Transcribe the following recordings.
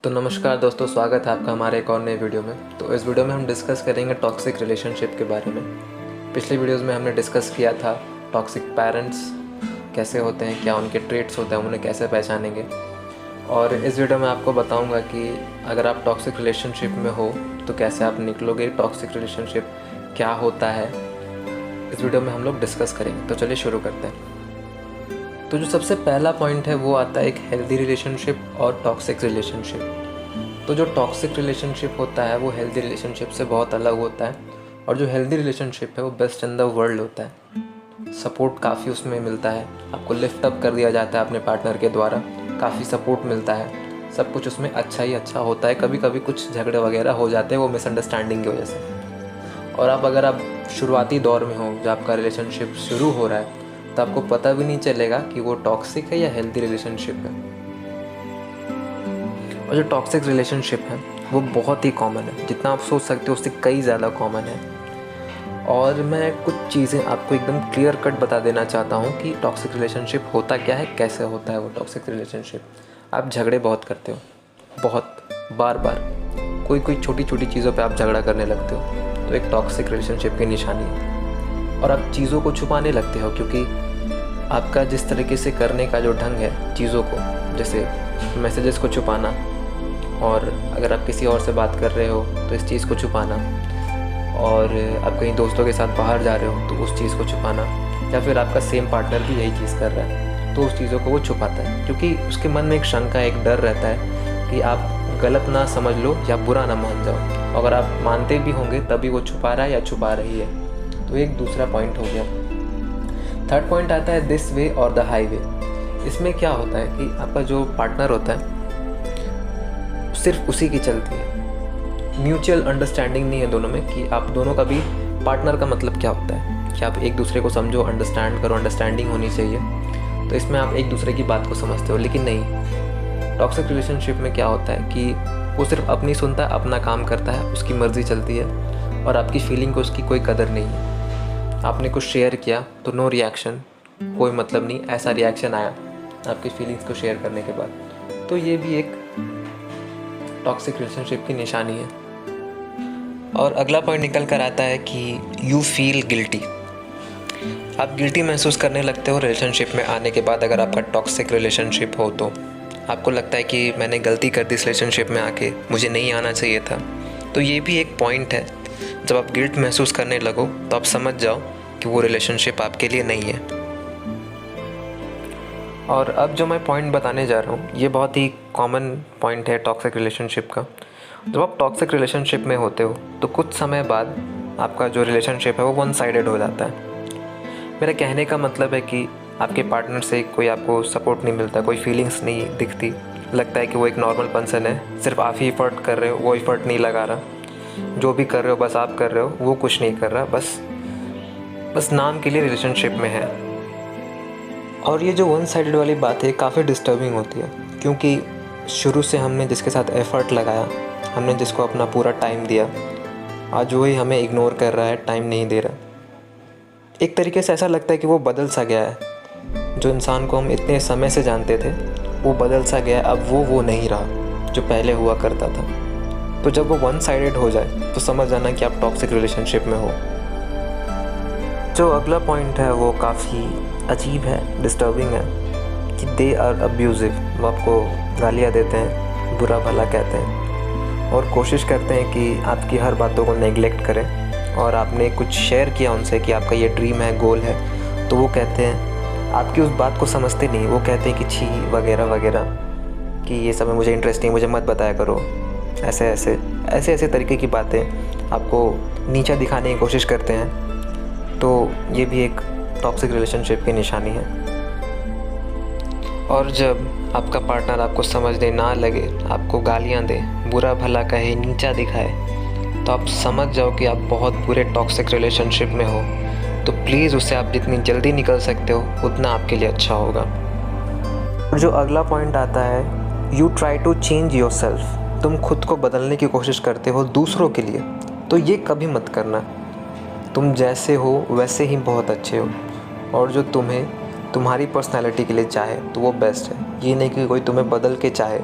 तो नमस्कार दोस्तों, स्वागत है आपका हमारे एक और नए वीडियो में। तो इस वीडियो में हम डिस्कस करेंगे टॉक्सिक रिलेशनशिप के बारे में। पिछले वीडियोस में हमने डिस्कस किया था टॉक्सिक पेरेंट्स कैसे होते हैं, क्या उनके ट्रेट्स होते हैं, उन्हें कैसे पहचानेंगे। और इस वीडियो में आपको बताऊंगा कि अगर आप टॉक्सिक रिलेशनशिप में हो तो कैसे आप निकलोगे, टॉक्सिक रिलेशनशिप क्या होता है, इस वीडियो में हम लोग डिस्कस करेंगे। तो चलिए शुरू करते हैं। तो जो सबसे पहला पॉइंट है वो आता है एक हेल्दी रिलेशनशिप और टॉक्सिक रिलेशनशिप। तो जो टॉक्सिक रिलेशनशिप होता है वो हेल्दी रिलेशनशिप से बहुत अलग होता है, और जो हेल्दी रिलेशनशिप है वो बेस्ट इन द वर्ल्ड होता है। सपोर्ट काफ़ी उसमें मिलता है, आपको लिफ्ट अप कर दिया जाता है अपने पार्टनर के द्वारा, काफ़ी सपोर्ट मिलता है, सब कुछ उसमें अच्छा ही अच्छा होता है। कभी कभी कुछ झगड़े वगैरह हो जाते हैं वो मिसअंडरस्टैंडिंग की वजह से। और अगर आप शुरुआती दौर में हो, जब आपका रिलेशनशिप शुरू हो रहा है, तो आपको पता भी नहीं चलेगा कि वो टॉक्सिक है या हेल्दी रिलेशनशिप है। और जो टॉक्सिक रिलेशनशिप है वो बहुत ही कॉमन है, जितना आप सोच सकते हो उससे कई ज़्यादा कॉमन है। और मैं कुछ चीज़ें आपको एकदम क्लियर कट बता देना चाहता हूँ कि टॉक्सिक रिलेशनशिप होता क्या है, कैसे होता है वो टॉक्सिक रिलेशनशिप। आप झगड़े बहुत करते हो, बहुत बार बार, कोई छोटी छोटी चीज़ों पे आप झगड़ा करने लगते हो, तो एक टॉक्सिक रिलेशनशिप की निशानी है। और आप चीज़ों को छुपाने लगते हो, क्योंकि आपका जिस तरीके से करने का जो ढंग है चीज़ों को, जैसे मैसेजेस को छुपाना, और अगर आप किसी और से बात कर रहे हो तो इस चीज़ को छुपाना, और आप कहीं दोस्तों के साथ बाहर जा रहे हो तो उस चीज़ को छुपाना, या फिर आपका सेम पार्टनर भी यही चीज़ कर रहा है तो उस चीज़ों को वो छुपाता है, क्योंकि उसके मन में एक शंका, एक डर रहता है कि आप गलत ना समझ लो या बुरा ना मान जाओ। अगर आप मानते भी होंगे तभी वो छुपा रहा है या छुपा रही है। तो एक दूसरा पॉइंट हो गया। थर्ड पॉइंट आता है दिस वे और द हाईवे। इसमें क्या होता है कि आपका जो पार्टनर होता है सिर्फ उसी की चलती है, म्यूचुअल अंडरस्टैंडिंग नहीं है दोनों में कि आप दोनों का भी पार्टनर का मतलब क्या होता है कि आप एक दूसरे को समझो, अंडरस्टैंड करो, अंडरस्टैंडिंग होनी चाहिए। तो इसमें आप एक दूसरे की बात को समझते हो। लेकिन नहीं, टॉक्सिक रिलेशनशिप में क्या होता है कि वो सिर्फ अपनी सुनता है, अपना काम करता है, उसकी मर्ज़ी चलती है, और आपकी फीलिंग को उसकी कोई कदर नहीं है। आपने कुछ शेयर किया तो नो रिएक्शन, कोई मतलब नहीं, ऐसा रिएक्शन आया आपकी फीलिंग्स को शेयर करने के बाद। तो ये भी एक टॉक्सिक रिलेशनशिप की निशानी है। और अगला पॉइंट निकल कर आता है कि यू फील गिल्टी। आप गिल्टी महसूस करने लगते हो रिलेशनशिप में आने के बाद। अगर आपका टॉक्सिक रिलेशनशिप हो तो आपको लगता है कि मैंने गलती कर दी इस रिलेशनशिप में आके, मुझे नहीं आना चाहिए था। तो ये भी एक पॉइंट है। जब आप गिल्ट महसूस करने लगो तो आप समझ जाओ कि वो रिलेशनशिप आपके लिए नहीं है। और अब जो मैं पॉइंट बताने जा रहा हूँ ये बहुत ही कॉमन पॉइंट है टॉक्सिक रिलेशनशिप का। जब आप टॉक्सिक रिलेशनशिप में होते हो तो कुछ समय बाद आपका जो रिलेशनशिप है वो वन साइडेड हो जाता है। मेरा कहने का मतलब है कि आपके पार्टनर से कोई आपको सपोर्ट नहीं मिलता, कोई फीलिंग्स नहीं दिखती, लगता है कि वो एक नॉर्मल पर्सन है, सिर्फ आप ही एफर्ट कर रहे हो, वो एफर्ट नहीं लगा रहा, जो भी कर रहे हो बस आप कर रहे हो, वो कुछ नहीं कर रहा, बस नाम के लिए रिलेशनशिप में है। और ये जो वन साइडेड वाली बात है काफ़ी डिस्टर्बिंग होती है, क्योंकि शुरू से हमने जिसके साथ एफ़र्ट लगाया, हमने जिसको अपना पूरा टाइम दिया, आज वही हमें इग्नोर कर रहा है, टाइम नहीं दे रहा। एक तरीके से ऐसा लगता है कि वो बदल सा गया है। जो इंसान को हम इतने समय से जानते थे वो बदल सा गया है, अब वो नहीं रहा जो पहले हुआ करता था। तो जब वो वन साइडेड हो जाए तो समझ जाना कि आप टॉक्सिक रिलेशनशिप में हो। जो अगला पॉइंट है वो काफ़ी अजीब है, डिस्टर्बिंग है, कि दे आर अब्यूज़िव। वो आपको गालियाँ देते हैं, बुरा भला कहते हैं, और कोशिश करते हैं कि आपकी हर बातों को नेगलेक्ट करें। और आपने कुछ शेयर किया उनसे कि आपका ये ड्रीम है, गोल है, तो वो कहते हैं, आपकी उस बात को समझते नहीं, वो कहते हैं कि छी वगैरह वगैरह, कि ये सब मुझे इंटरेस्टिंग, मुझे मत बताया करो, ऐसे तरीके की बातें आपको नीचा दिखाने की कोशिश करते हैं। तो ये भी एक टॉक्सिक रिलेशनशिप की निशानी है। और जब आपका पार्टनर आपको समझने ना लगे, आपको गालियाँ दे, बुरा भला कहे, नीचा दिखाए, तो आप समझ जाओ कि आप बहुत बुरे टॉक्सिक रिलेशनशिप में हो। तो प्लीज़ उससे आप जितनी जल्दी निकल सकते हो उतना आपके लिए अच्छा होगा। और जो अगला पॉइंट आता है, you try to change yourself. तुम खुद को बदलने की कोशिश करते हो दूसरों के लिए, तो ये कभी मत करना। तुम जैसे हो वैसे ही बहुत अच्छे हो, और जो तुम्हें तुम्हारी पर्सनैलिटी के लिए चाहे तो वो बेस्ट है। ये नहीं कि कोई तुम्हें बदल के चाहे,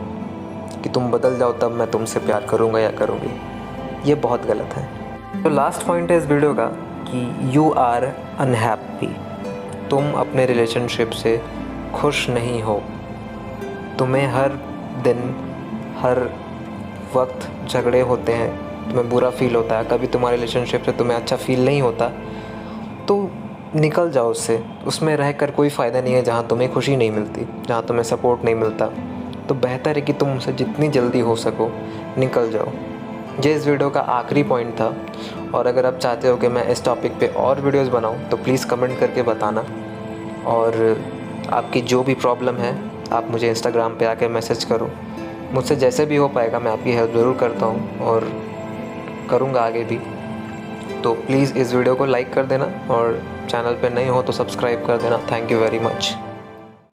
कि तुम बदल जाओ तब मैं तुमसे प्यार करूँगा या करूँगी, ये बहुत गलत है। तो लास्ट पॉइंट है इस वीडियो का कि यू आर अनहैप्पी। तुम अपने रिलेशनशिप से खुश नहीं हो। तुम्हें हर दिन हर वक्त झगड़े होते हैं, तुम्हें बुरा फील होता है, कभी तुम्हारे रिलेशनशिप से तुम्हें अच्छा फील नहीं होता तो निकल जाओ उससे। उसमें रहकर कोई फ़ायदा नहीं है जहाँ तुम्हें खुशी नहीं मिलती, जहाँ तुम्हें सपोर्ट नहीं मिलता। तो बेहतर है कि तुम उनसे जितनी जल्दी हो सको निकल जाओ। ये इस वीडियो का आखिरी पॉइंट था, और अगर आप चाहते हो कि मैं इस टॉपिक पे और वीडियोस बनाऊं तो प्लीज़ कमेंट करके बताना। और आपकी जो भी प्रॉब्लम है आप मुझे इंस्टाग्राम पे आके मैसेज करो। मुझसे जैसे भी हो पाएगा मैं आपकी हेल्प ज़रूर करता हूँ और करूँगा आगे भी। तो प्लीज़ इस वीडियो को लाइक कर देना और चैनल पे नए हो तो सब्सक्राइब कर देना। Thank you very much.